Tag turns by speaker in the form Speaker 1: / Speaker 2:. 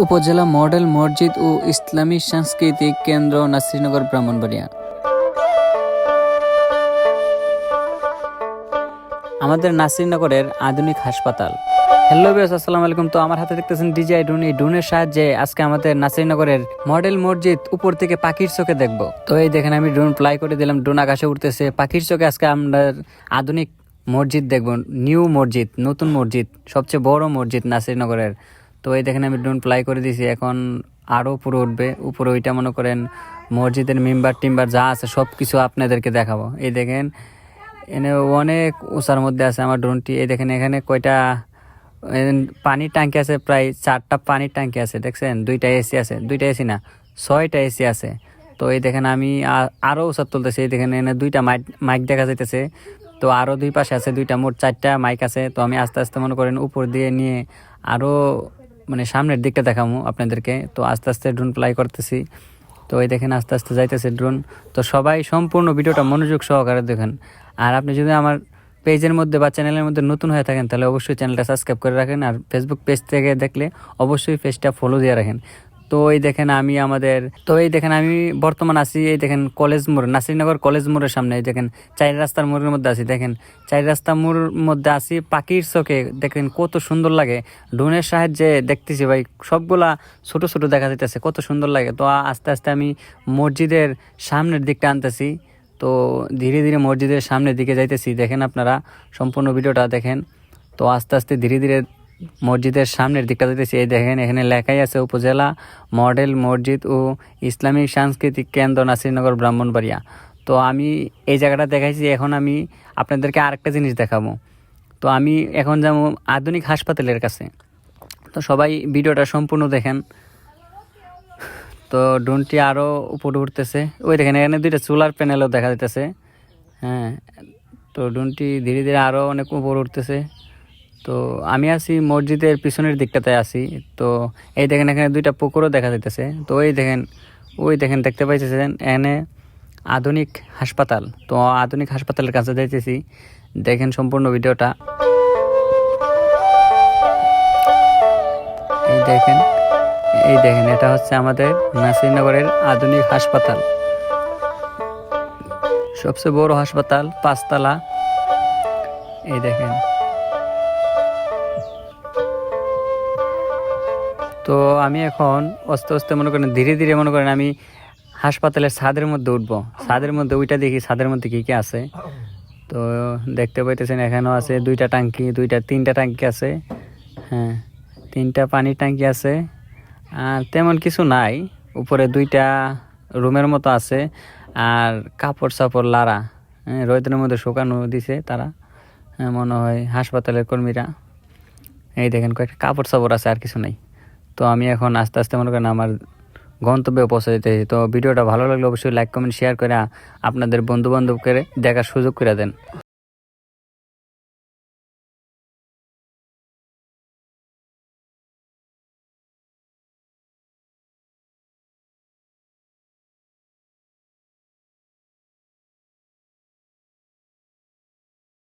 Speaker 1: উপজেলা মডেল মসজিদ ও ইসলামী সাংস্কৃতিক কেন্দ্র নাসিরনগর ব্রাহ্মণবাড়িয়া। আমাদের নাসিরনগরের আধুনিক হাসপাতাল। হ্যালো ভিউয়ার্স, আসসালামু আলাইকুম। তো আমার হাতে দেখতেছেন ডিজিআই ড্রোন। এই ড্রোনের সাহায্যে আজকে আমাদের নাসিরনগরের মডেল মসজিদ উপর থেকে পাখির চোখে দেখবো। তো এই দেখেন আমি ড্রোন ফ্লাই করে দিলাম, ড্রোন আকাশে উঠতেছে পাখির চোখে। আজকে আমরা আধুনিক মসজিদ দেখবো, নিউ মসজিদ, নতুন মসজিদ, সবচেয়ে বড় মসজিদ নাসিরনগরের। তো এই দেখেন আমি ড্রোন ফ্লাই করে দিয়েছি, এখন আরও উপরে উঠবে। উপরে ওইটা মনে করেন মসজিদের মেম্বার টিম্বার যা আছে সব কিছু আপনাদেরকে দেখাবো। এই দেখেন এনে অনেক উঁচার মধ্যে আছে আমার ড্রোনটি। এই দেখেন এখানে কয়টা পানির ট্যাঙ্কি আছে, প্রায় 4টা পানির ট্যাঙ্কি আছে, দেখছেন? 2টা এসি আছে, 2টা এসি না 6টা এসি আছে। তো এই দেখেন আমি আরও উঁচার তুলতেছি। এই দেখেন এনে 2টা মাইক দেখা যাইতেছে। তো আরও 2 পাশে আছে 2টা, মোট 4টা মাইক আছে। তো আমি আস্তে আস্তে মনে করেন উপর দিয়ে নিয়ে আরও মানে সামনের দিকটা দেখাবো আপনাদেরকে। তো আস্তে আস্তে ড্রোন ফ্লাই করতেছি। তো এই দেখেন আস্তে আস্তে যাইতেছে ড্রোন। তো সবাই সম্পূর্ণ ভিডিওটা মনোযোগ সহকারে দেখেন। আর আপনি যদি আমার পেজের মধ্যে বা চ্যানেলের মধ্যে নতুন হয়ে থাকেন তাহলে অবশ্যই চ্যানেলটা সাবস্ক্রাইব করে রাখেন। আর ফেসবুক পেজ থেকে দেখলে অবশ্যই পেজটা ফলো দিয়ে রাখেন। তো এই দেখেন আমি বর্তমান আছি, এই দেখেন কলেজ মোড়, নাসিরনগর কলেজ মোড়ের সামনে। এই দেখেন 4 রাস্তার মোড়ের মধ্যে আছি। দেখেন 4 রাস্তার মোড়ের মধ্যে আছি, পাখির চোখে দেখেন কত সুন্দর লাগে। ড্রোনের সাহায্যে দেখতেছি ভাই, সবগুলা ছোট ছোট দেখা যাইতেছে, কত সুন্দর লাগে। তো আস্তে আস্তে আমি মসজিদের সামনের দিকটা আনতেছি। তো ধীরে ধীরে মসজিদের সামনের দিকে যাইতেছি, দেখেন আপনারা সম্পূর্ণ ভিডিওটা দেখেন। তো আস্তে আস্তে ধীরে ধীরে মসজিদের সামনের দিকটা যাইতেছি। এই দেখেন এখানে লেখাই আছে উপজেলা মডেল মসজিদ ও ইসলামিক সাংস্কৃতিক কেন্দ্র নাসিরনগর ব্রাহ্মণবাড়িয়া। তো আমি এই জায়গাটা দেখাইছি, এখন আমি আপনাদেরকে আরেকটা জিনিস দেখাবো। তো আমি এখন যাবো আধুনিক হাসপাতালের কাছে। তো সবাই ভিডিওটা সম্পূর্ণ দেখেন। তো ড্রোনটি আরও উপরে উঠতেছে। ওই দেখেন এখানে 2টা সোলার প্যানেলও দেখা যাইতেছে। হ্যাঁ, তো ড্রোনটি ধীরে ধীরে আরও অনেক উপরে উঠতেছে। তো আমি আছি মসজিদের পিছনের দিকটাতে আছি। তো এই দেখেন এখানে 2টা পুকুরও দেখা যাইতেছে। তো ওই দেখেন দেখতে পাইতেছেন এখানে আধুনিক হাসপাতাল। তো আধুনিক হাসপাতালের কাছে যাইতেছি, দেখেন সম্পূর্ণ ভিডিওটা। এই দেখেন এটা হচ্ছে আমাদের নাসিরনগরের আধুনিক হাসপাতাল, সবচেয়ে বড় হাসপাতাল, 5 তলা। এই দেখেন। তো আমি এখন আস্তে আস্তে মনে করেন ধীরে ধীরে মনে করেন আমি হাসপাতালের ছাদের মধ্যে উঠবো। ছাদের মধ্যে ওইটা দেখি ছাদের মধ্যে কী কী আছে। তো দেখতে পাইতেছেন এখানেও আছে 2টা ট্যাঙ্কি, 3টা ট্যাঙ্কি আছে। হ্যাঁ, 3টা পানির ট্যাঙ্কি আছে। আর তেমন কিছু নাই। উপরে 2টা রুমের মতো আছে। আর কাপড় চাপড় লারা, রোদের মধ্যে শুকানো দিছে তারা, মনে হয় হাসপাতালের কর্মীরা। এই দেখেন কয়েকটা কাপড় চাপড় আছে, আর কিছু নাই। তো আমি এখন আস্তে আস্তে মনে করেন আমার গন্তব্যে পৌঁছে যেতেছি। তো ভিডিওটা ভালো লাগলে অবশ্যই লাইক কমেন্ট শেয়ার করে আপনাদের বন্ধু বান্ধবকে দেখার সুযোগ করে দেন।